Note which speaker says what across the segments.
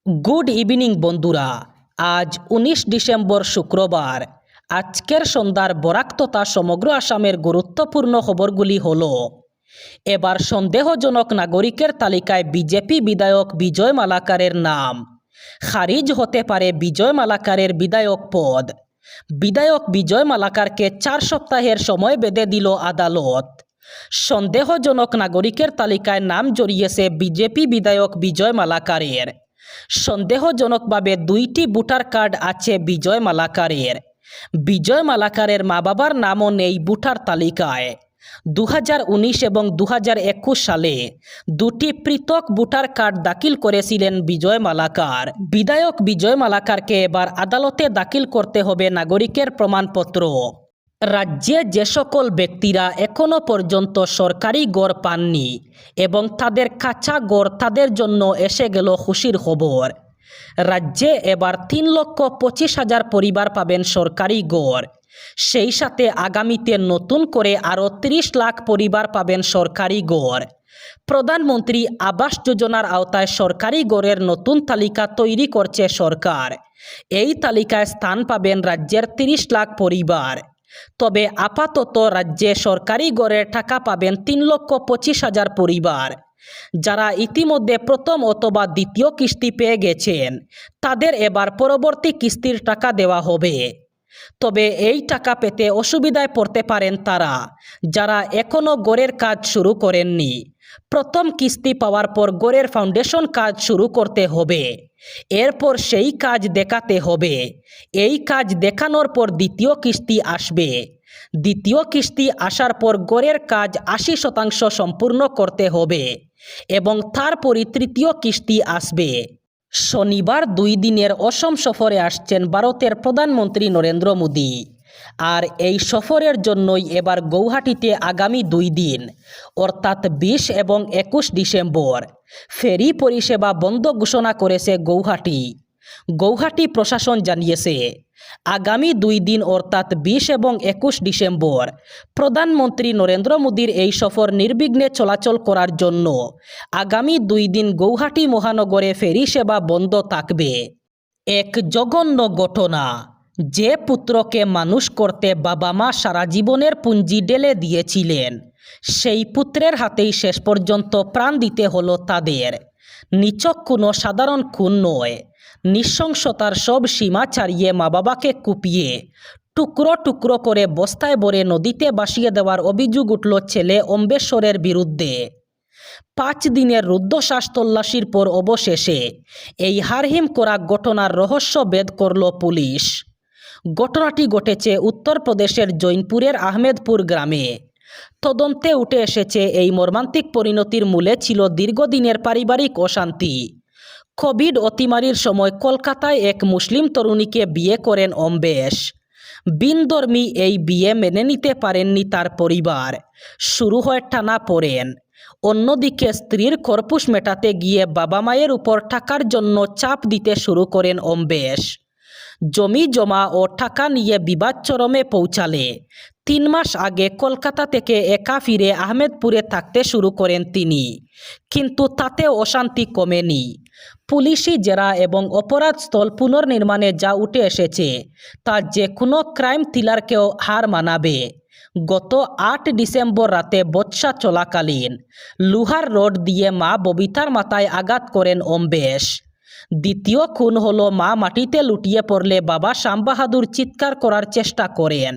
Speaker 1: Good evening বন্ধুরা। আজ ১৯ December শুক্রবার। আজকের সন্ধ্যার বরাক তথা সমগ্র আসামের গুরুত্বপূর্ণ খবরগুলি হলো: এবার সন্দেহজনক নাগরিকের তালিকায় বিজেপি বিধায়ক বিজয় মালাকারের নাম, খারিজ হতে পারে বিজয় মালাকারের বিধায়ক পদ। বিধায়ক বিজয় মালাকারকে ৪ সপ্তাহের সময় বেঁধে দিল আদালত। সন্দেহজনক নাগরিকের তালিকায় নাম জড়িয়েছে বিজেপি বিধায়ক বিজয় মালাকারের। সন্দেহজনকভাবে ২টি ভোটার কার্ড আছে বিজয় মালাকারের। বিজয় মালাকারের মা বাবার নামও নেই ভোটার তালিকায়। ২০১৯ এবং ২০২১ সালে ২টি পৃথক ভোটার কার্ড দাখিল করেছিলেন বিজয় মালাকার। বিধায়ক বিজয় মালাকারকে এবার আদালতে দাখিল করতে হবে নাগরিকের প্রমাণপত্র। রাজ্যে যে সকল ব্যক্তিরা এখনও পর্যন্ত সরকারি গড় পাননি এবং তাদের কাঁচা গড়, তাদের জন্য এসে গেল খুশির খবর। রাজ্যে এবার ৩,২৫,০০০ পরিবার পাবেন সরকারি গড়। সেই সাথে আগামীতে নতুন করে আরও ৩০ লাখ পরিবার পাবেন সরকারি গড়। প্রধানমন্ত্রী আবাস যোজনার আওতায় সরকারি গড়ের নতুন তালিকা তৈরি করছে সরকার। এই তালিকায় স্থান পাবেন রাজ্যের ৩০ লাখ পরিবার। তবে আপাতত রাজ্যে সরকারি গড়ের টাকা পাবেন ৩,২৫,০০০ পরিবার। যারা ইতিমধ্যে প্রথম অথবা দ্বিতীয় কিস্তি পেয়ে গেছেন, তাদের এবার পরবর্তী কিস্তির টাকা দেওয়া হবে। তবে এই টাকা পেতে অসুবিধায় পড়তে পারেন তারা, যারা এখনও গড়ের কাজ শুরু করেননি। প্রথম কিস্তি পাওয়ার পর গড়ের ফাউন্ডেশন কাজ শুরু করতে হবে। এরপর সেই কাজ দেখাতে হবে। এই কাজ দেখানোর পর দ্বিতীয় কিস্তি আসবে। দ্বিতীয় কিস্তি আসার পর গড়ের কাজ ৮০% সম্পূর্ণ করতে হবে এবং তারপরই তৃতীয় কিস্তি আসবে। শনিবার ২ দিনের অসম সফরে আসছেন ভারতের প্রধানমন্ত্রী নরেন্দ্র মোদী। আর এই সফরের জন্যই এবার গৌহাটিতে আগামী ২ দিন অর্থাৎ ২০ এবং ২১ ডিসেম্বর ফেরি পরিষেবা বন্ধ ঘোষণা করেছে গৌহাটি। গৌহাটি প্রশাসন জানিয়েছে, আগামী ২ দিন অর্থাৎ ২০ এবং ২১ ডিসেম্বর প্রধানমন্ত্রী নরেন্দ্র মোদীর এই সফর নির্বিঘ্নে চলাচল করার জন্য আগামী ২ দিন গৌহাটি মহানগরে ফেরি সেবা বন্ধ থাকবে। এক জঘন্য ঘটনা। যে পুত্রকে মানুষ করতে বাবা মা সারা জীবনের পুঁজি ঢেলে দিয়েছিলেন, সেই পুত্রের হাতেই শেষ পর্যন্ত প্রাণ দিতে হলো তাদের। নিছক কোনো সাধারণ খুন নয়, নৃশংসতার সব সীমা ছাড়িয়ে মা বাবাকে কুপিয়ে টুকরো টুকরো করে বস্তায় ভরে নদীতে ভাসিয়ে দেওয়ার অভিযোগ উঠল ছেলে অম্বেশ্বরের বিরুদ্ধে। ৫ দিনের রুদ্ধশ্বাস তল্লাশির পর অবশেষে এই হারহিম করা ঘটনার রহস্য ভেদ করল পুলিশ। ঘটনাটি ঘটেছে উত্তরপ্রদেশের জৈনপুরের আহমেদপুর গ্রামে। তদন্তে উঠে এসেছে, এই মর্মান্তিক পরিণতির মূলে ছিল দীর্ঘদিনের পারিবারিক অশান্তি। কোভিড অতিমারির সময় কলকাতায় এক মুসলিম তরুণীকে বিয়ে করেন অম্বেশ। ভিনধর্মী এই বিয়ে মেনে নিতে পারেননি তার পরিবার। শুরু হয় টানাপোড়েন। অন্যদিকে স্ত্রীর খরপোশ মেটাতে গিয়ে বাবা মায়ের উপর টাকার জন্য চাপ দিতে শুরু করেন অম্বেশ। জমি জমা ও টাকা নিয়ে বিবাদ চরমে পৌঁছালে ৩ মাস আগে কলকাতা থেকে একা ফিরে আহমেদপুরে থাকতে শুরু করেন তিনি। কিন্তু তাতে অশান্তি কমেনি। পুলিশি জেরা এবং অপরাধস্থল পুনর্নির্মাণে যা উঠে এসেছে তা যে কোনো ক্রাইম থ্রিলারকেও হার মানাবে। গত ৮ ডিসেম্বর রাতে বচসা চলাকালীন লোহার রড দিয়ে মা ববিতার মাথায় আঘাত করেন অম্বেশ। দ্বিতীয় খুন হলো, মা মাটিতে লুটিয়ে পড়লে বাবা শ্যামবাহাদুর চিৎকার করার চেষ্টা করেন।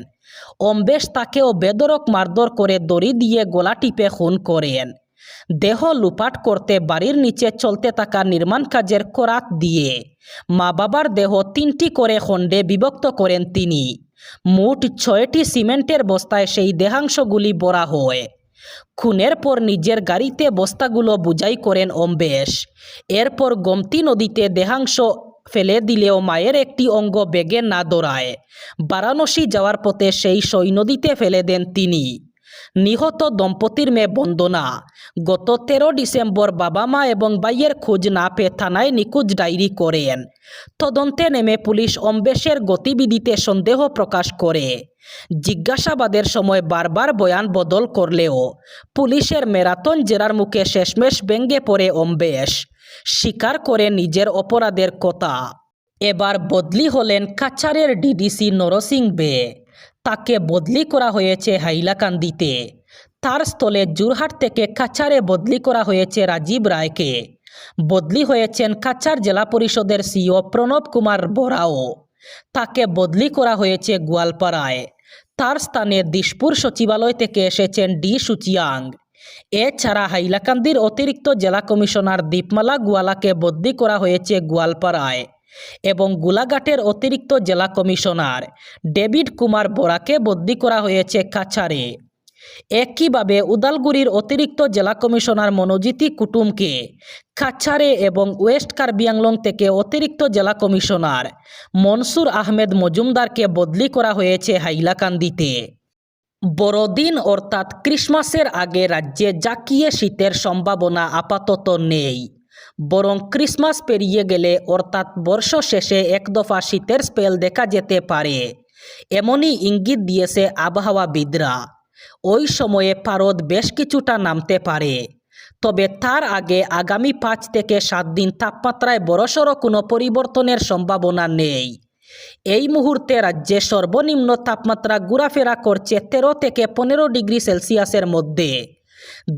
Speaker 1: অম্বেশ তাকেও বেধড়ক মারধর করে দড়ি দিয়ে গলা টিপে খুন করেন। দেহ লুপাট করতে বাড়ির নিচে চলতে থাকা নির্মাণ কাজের করাত দিয়ে মা বাবার দেহ ৩টি করে খণ্ডে বিভক্ত করেন তিনি। মোট ৬টি সিমেন্টের বস্তায় সেই দেহাংশগুলি ভরা হয়। খুনের পর নিজের গাড়িতে বস্তাগুলো বোঝাই করেন অম্বেশ। এরপর গোমতী নদীতে দেহাংশ ফেলে দিলেও মায়ের একটি অঙ্গ বেগে না দৌড়ায়। বারাণসী যাওয়ার পথে সেই সই নদীতে ফেলে দেন তিনি। নিহত দম্পতির মেয়ে বন্দনা গত 13 ডিসেম্বর বাবা মা এবং ভাইয়ের খোঁজ না পেয়ে থানায় নিখোঁজ ডায়েরি করেন। তদন্তে নেমে পুলিশ অম্বেশের গতিবিধিতে সন্দেহ প্রকাশ করে। জিজ্ঞাসাবাদের সময় বারবার বয়ান বদল করলেও পুলিশের ম্যারাথন জেরার মুখে শেষমেশ ভেঙে পড়ে অম্বেশ। স্বীকার করে নিজের অপরাধের কথা। এবার বদলি হলেন কাছাড়ের ডিডিসি নরসিং বে। তাকে বদলি করা হয়েছে হাইলাকান্দিতে। তার স্থলে যোরহাট থেকে কাছাড়ে বদলি করা হয়েছে রাজীব রায়কে। বদলি হয়েছেন কাছাড় জেলা পরিষদের সিও প্রণব কুমার বরাও। তাকে বদলি করা হয়েছে গোয়ালপাড়ায়। তার স্থানে দিশপুর সচিবালয় থেকে এসেছেন ডি সুচিয়াং। এছাড়া হাইলাকান্দির অতিরিক্ত জেলা কমিশনার দীপমালা গোয়ালাকে বদলি করা হয়েছে গোয়ালপাড়ায় এবং গোলাঘাটের অতিরিক্ত জেলা কমিশনার ডেভিড কুমার বরাকে বদলি করা হয়েছে কাছাড়ে। একইভাবে উদালগুড়ির অতিরিক্ত জেলা কমিশনার মনোজিতি কুটুমকে কাছাড়ে এবং ওয়েস্ট কার্বি আংলং থেকে অতিরিক্ত জেলা কমিশনার মনসুর আহমেদ মজুমদারকে বদলি করা হয়েছে হাইলাকান্দিতে। বড়দিন অর্থাৎ ক্রিসমাসের আগে রাজ্যে জাঁকিয়ে শীতের সম্ভাবনা আপাতত নেই, বরং ক্রিসমাস পেরিয়ে গেলে অর্থাৎ বর্ষ শেষে এক দফা শীতের স্পেল দেখা যেতে পারে, এমনই ইঙ্গিত দিয়েছে আবহাওয়াবিদরা। ওই সময়ে পারদ বেশ কিছুটা নামতে পারে, তবে তার আগে আগামী 5 থেকে 7 দিন তাপমাত্রায় বড়সড় কোনো পরিবর্তনের সম্ভাবনা নেই। এই মুহূর্তে রাজ্যে সর্বনিম্ন তাপমাত্রা ঘোরাফেরা করছে 13 থেকে 15 ডিগ্রি সেলসিয়াসের মধ্যে।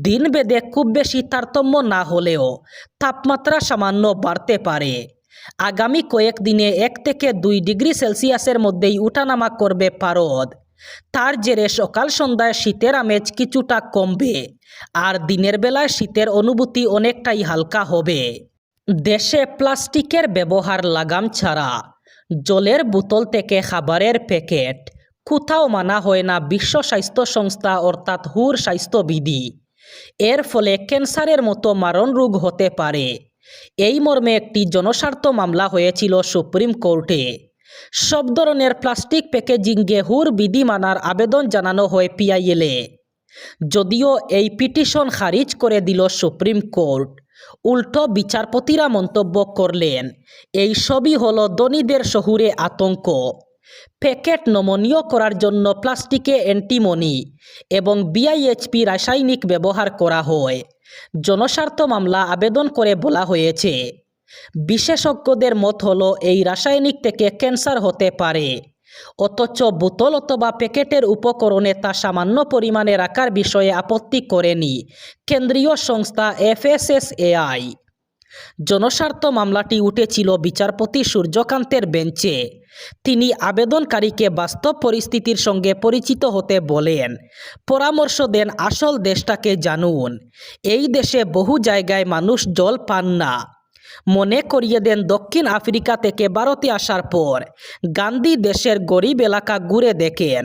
Speaker 1: দিনভেদে খুব বেশি তারতম্য না হলেও তাপমাত্রা সামান্য বাড়তে পারে। আগামী কয়েকদিনে 1 থেকে 2 ডিগ্রি সেলসিয়াসের মধ্যেই উঠানামা করবে পারদ। তার জেরে সকাল সন্ধ্যায় শীতের আমেজ কিছুটা কমবে, আর দিনের বেলায় শীতের অনুভূতি অনেকটাই হালকা হবে। দেশে প্লাস্টিকের ব্যবহার লাগাম ছাড়া। জলের বোতল থেকে খাবারের প্যাকেট কোথাও মানা হয় না বিশ্ব স্বাস্থ্য সংস্থা অর্থাৎ হুর স্বাস্থ্যবিধি। এর ফলে ক্যান্সারের মতো মারণ রোগ হতে পারে। এই মর্মে একটি জনস্বার্থ মামলা হয়েছিল সুপ্রিম কোর্টে। সব ধরনের প্লাস্টিক প্যাকেজিংয়ে হুর বিধি মানার আবেদন জানানো হয় পিআইএলে। যদিও এই পিটিশন খারিজ করে দিল সুপ্রিম কোর্ট। উল্টো বিচারপতিরা মন্তব্য করলেন, এই সবই হলো ধনীদের শহুরে আতঙ্ক। প্যাকেট নমনীয় করার জন্য প্লাস্টিকে অ্যান্টিমনি এবং বিআইএইচপি রাসায়নিক ব্যবহার করা হয়। জনস্বার্থ মামলা আবেদন করে বলা হয়েছে, বিশেষজ্ঞদের মত হলো এই রাসায়নিক থেকে ক্যান্সার হতে পারে, অথচ বোতল অথবা প্যাকেটের উপকরণে তা সামান্য পরিমাণে রাখার বিষয়ে আপত্তি করেনি কেন্দ্রীয় সংস্থা এফএসএসএআই। জনস্বার্থ মামলাটি উঠেছিল বিচারপতি সূর্যকান্তের বেঞ্চে। তিনি আবেদনকারীকে বাস্তব পরিস্থিতির সঙ্গে পরিচিত হতে বলেন, পরামর্শ দেন আসল দেশটাকে জানুন। এই দেশে বহু জায়গায় মানুষ জল পান না। মনে করিয়ে দেন দক্ষিণ আফ্রিকা থেকে ভারতে আসার পর গান্ধী দেশের গরিব এলাকা ঘুরে দেখেন।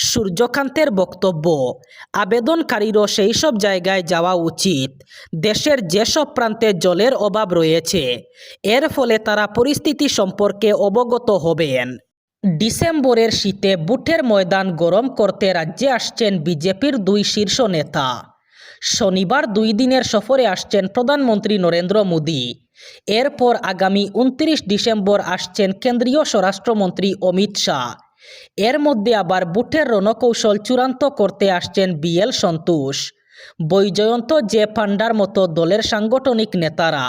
Speaker 1: সূর্যকান্তের বক্তব্য, আবেদনকারীরও সেই সব জায়গায় যাওয়া উচিত। দেশের যেসব প্রান্তে জলের অভাব রয়েছে, এর ফলে তারা পরিস্থিতি সম্পর্কে অবগত হবেন। ডিসেম্বরের শীতে বুটের ময়দান গরম করতে রাজ্যে আসছেন বিজেপির 2 শীর্ষ নেতা। শনিবার 2 দিনের সফরে আসছেন প্রধানমন্ত্রী নরেন্দ্র মোদী। এরপর আগামী 29 ডিসেম্বর আসছেন কেন্দ্রীয় স্বরাষ্ট্রমন্ত্রী অমিত শাহ। এর মধ্যে আবার বুটের রণকৌশল চূড়ান্ত করতে আসছেন বিএল সন্তোষ, বৈজয়ন্ত জে পান্ডার মতো দলের সাংগঠনিক নেতারা।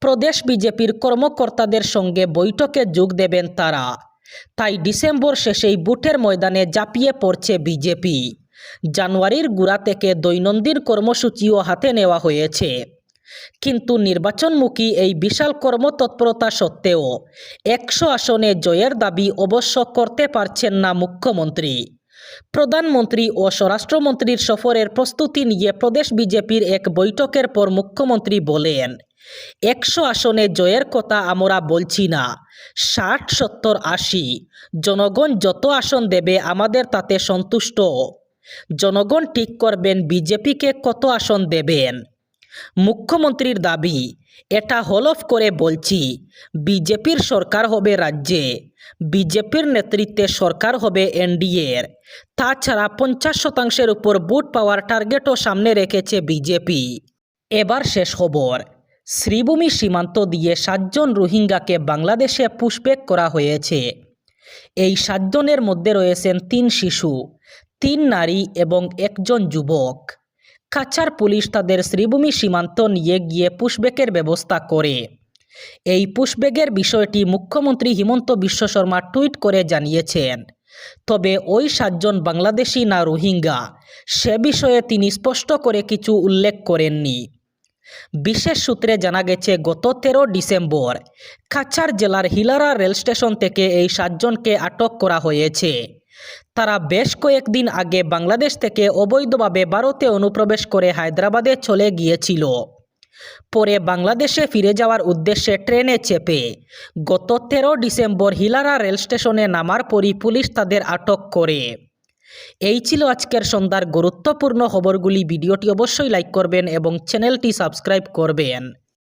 Speaker 1: প্রদেশ বিজেপির কর্মকর্তাদের সঙ্গে বৈঠকে যোগ দেবেন তারা। তাই ডিসেম্বর শেষেই বুটের ময়দানে ঝাঁপিয়ে পড়ছে বিজেপি। জানুয়ারির গোড়া থেকে দৈনন্দিন কর্মসূচিও হাতে নেওয়া হয়েছে। কিন্তু নির্বাচনমুখী এই বিশাল কর্মতৎপরতা সত্ত্বেও 100 আসনে জয়ের দাবি অবশ্য করতে পারছেন না মুখ্যমন্ত্রী। প্রধানমন্ত্রী ও স্বরাষ্ট্রমন্ত্রীর সফরের প্রস্তুতি নিয়ে প্রদেশ বিজেপির এক বৈঠকের পর মুখ্যমন্ত্রী বলেন, 100 আসনে জয়ের কথা আমরা বলছি না, 60, 70, 80। জনগণ যত আসন দেবে আমাদের তাতে সন্তুষ্ট। জনগণ ঠিক করবেন বিজেপিকে কত আসন দেবেন। মুখ্যমন্ত্রীর দাবি, এটা হলফ করে বলছি, বিজেপির সরকার হবে রাজ্যে, বিজেপির নেতৃত্বে সরকার হবে এনডিএর। তাছাড়া 50% উপর ভোট পাওয়ার টার্গেটও সামনে রেখেছে বিজেপি। এবার শেষ খবর, শ্রীভূমি সীমান্ত দিয়ে 7 জন রোহিঙ্গাকে বাংলাদেশে পুশব্যাক করা হয়েছে। এই 7 জনের মধ্যে রয়েছেন 3 শিশু, 3 নারী এবং 1 জন যুবক। কাছাড় পুলিশ তাদের শ্রীভূমি সীমান্ত নিয়ে গিয়ে পুশব্যাকের ব্যবস্থা করে। এই পুশব্যাকের বিষয়টি মুখ্যমন্ত্রী হিমন্ত বিশ্ব শর্মা টুইট করে জানিয়েছেন। তবে ওই 7 জন বাংলাদেশি না রোহিঙ্গা সে বিষয়ে তিনি স্পষ্ট করে কিছু উল্লেখ করেননি। বিশেষ সূত্রে জানা গেছে, গত 13 ডিসেম্বর কাছাড় জেলার হিলারা রেল স্টেশন থেকে এই 7 জনকে আটক করা হয়েছে। তারা বেশ কয়েকদিন আগে বাংলাদেশ থেকে অবৈধভাবে ভারতে অনুপ্রবেশ করে হায়দ্রাবাদে চলে গিয়েছিল। পরে বাংলাদেশে ফিরে যাওয়ার উদ্দেশ্যে ট্রেনে চেপে গত 13 ডিসেম্বর হিলারা রেল স্টেশনে নামার পরই পুলিশ তাদের আটক করে। এই ছিল আজকের সন্ধ্যার গুরুত্বপূর্ণ খবরগুলি। ভিডিওটি অবশ্যই লাইক করবেন এবং চ্যানেলটি সাবস্ক্রাইব করবেন।